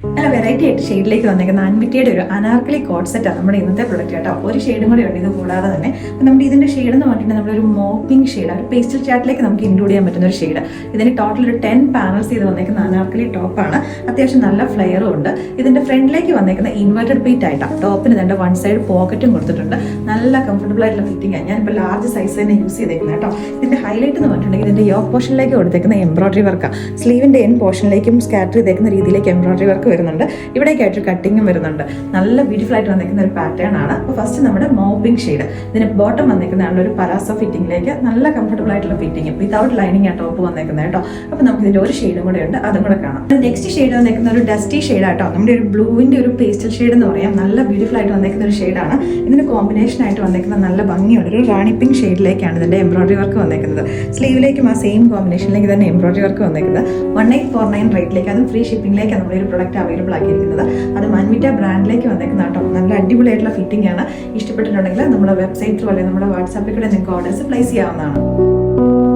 നല്ല വെറൈറ്റി ആയിട്ട് ഷെയ്ഡിലേക്ക് വന്നേക്കുന്ന അൻവിറ്റയുടെ ഒരു അനാർക്കലി കോട്ട് സെറ്റാണ് നമ്മുടെ ഇന്നത്തെ പ്രൊഡക്റ്റ് കേട്ടോ. ഒരു ഷെയ്ഡും കൂടി ഉണ്ട് ഇത് കൂടാതെ തന്നെ. അപ്പം നമ്മുടെ ഇതിന്റെ ഷെയ്ഡ് എന്ന് പറഞ്ഞിട്ടുണ്ടെങ്കിൽ നമ്മളൊരു മോപ്പിംഗ് ഷെയ്ഡ്, ഒരു പേസ്റ്റൽ ചാറ്റിലേക്ക് നമുക്ക് ഇൻക്ലൂഡ് ചെയ്യാൻ പറ്റുന്ന ഒരു ഷെയ്ഡ്. ഇതിന് ടോട്ടൽ ഒരു 10 പാനൽസ് ചെയ്ത് വന്നേക്കുന്ന അനാർക്കലി ടോപ്പാണ്. അത്യാവശ്യം നല്ല ഫ്ലെയറും ഉണ്ട്. ഇതിന്റെ ഫ്രണ്ടിലേക്ക് വന്നേക്കുന്ന ഇൻവെർട്ടഡ് പ്ലീറ്റ് ആയിട്ടാണ്. ടോപ്പിന് തന്നെ വൺ സൈഡ് പോക്കറ്റും കൊടുത്തിട്ടുണ്ട്. നല്ല കംഫർട്ടബിൾ ആയിട്ടുള്ള ഫിറ്റിംഗ് ആണ്. ഞാനിപ്പോൾ ലാർജ് സൈസ് തന്നെ യൂസ് ചെയ്തേക്കുന്നത് കേട്ടോ. ഇതിന്റെ ഹൈലൈറ്റ് എന്ന് പറഞ്ഞിട്ടുണ്ടെങ്കിൽ ഇതിന്റെ യോക്ക് പോർഷനിലേക്ക് കൊടുത്തേക്കുന്ന എംബ്രോയിഡറി വർക്കാണ്. സ്ലീവിന്റെ എൻ പോർഷനിലേക്കും സ്കാറ്റർ ചെയ്തേക്കുന്ന രീതിയിലേക്ക് എംബ്രോയിഡറി വർക്ക് വരുന്നുണ്ട്. ഇവിടേക്കായിട്ട് കട്ടിങ്ങും വരുന്നുണ്ട്. നല്ല ബ്യൂട്ടിഫുൾ ആയിട്ട് വന്നിരിക്കുന്ന ഒരു പാറ്റേൺ ആണ്. അപ്പോൾ ഫസ്റ്റ് നമ്മുടെ മോപ്പിംഗ് ഷെയ്ഡ്, ഇതിന് ബോട്ടം വന്നിരിക്കുന്നതാണ് ഒരു പലാസോ ഫിറ്റിംഗിലേക്ക്. നല്ല കംഫർട്ടബിൾ ആയിട്ടുള്ള ഫിറ്റിംഗ്, വിതൗട്ട് ലൈനിങ് ആ ടോപ്പ് വന്നിരിക്കുന്നത് കേട്ടോ. അപ്പോൾ നമുക്ക് ഇതിന്റെ ഒരു ഷെയ്ഡും കൂടെ ഉണ്ട്, അതും കൂടെ കാണാം. നെക്സ്റ്റ് ഷെയ്ഡ് വന്നിരിക്കുന്ന ഒരു ഡസ്റ്റി ഷെയ്ഡ് ആട്ടോ. നമ്മുടെ ഒരു ബ്ലൂവിന്റെ ഒരു പേസ്റ്റൽ ഷെയ്ഡ് എന്ന് പറയാം. നല്ല ബ്യൂട്ടിഫുൾ ആയിട്ട് വന്നിരിക്കുന്ന ഒരു ഷെയ്ഡാണ്. ഇതിന് കോമ്പിനേഷൻ ആയിട്ട് വന്നിരിക്കുന്ന നല്ല ഭംഗിയുള്ള ഒരു റാണി പിങ്ക് ഷെയ്ഡിലേക്കാണ് ഇതിന്റെ എംബ്രോയിഡറി വർക്ക് വന്നിരിക്കുന്നത്. സ്ലീവിലേക്കും ആ സെയിം കോമ്പിനേഷനിലേക്ക് തന്നെ എംബ്രോയിഡറി വർക്ക് വന്നിരിക്കുന്നത്. 1849 റേറ്റിലേക്ക്, അതും ഫ്രീ ഷിപ്പിംഗിലേക്കാണ് നമ്മുടെ ഒരു പ്രൊഡക്റ്റ് അവൈലബിൾ ആക്കിയിരിക്കുന്നത്. അത് അൻവിറ്റ ബ്രാൻഡിലേക്ക് വന്നേക്കുന്ന കേട്ടോ. നല്ല അടിപൊളിയായിട്ടുള്ള ഫിറ്റിംഗ് ആണ്. ഇഷ്ടപ്പെട്ടിട്ടുണ്ടെങ്കിൽ നമ്മുടെ വെബ്സൈറ്റ് പോലെ നമ്മുടെ വാട്സാപ്പിൽ കൂടെ നിങ്ങൾക്ക് ഓർഡേഴ്സ് പ്ലേസ് ചെയ്യാവുന്നതാണ്.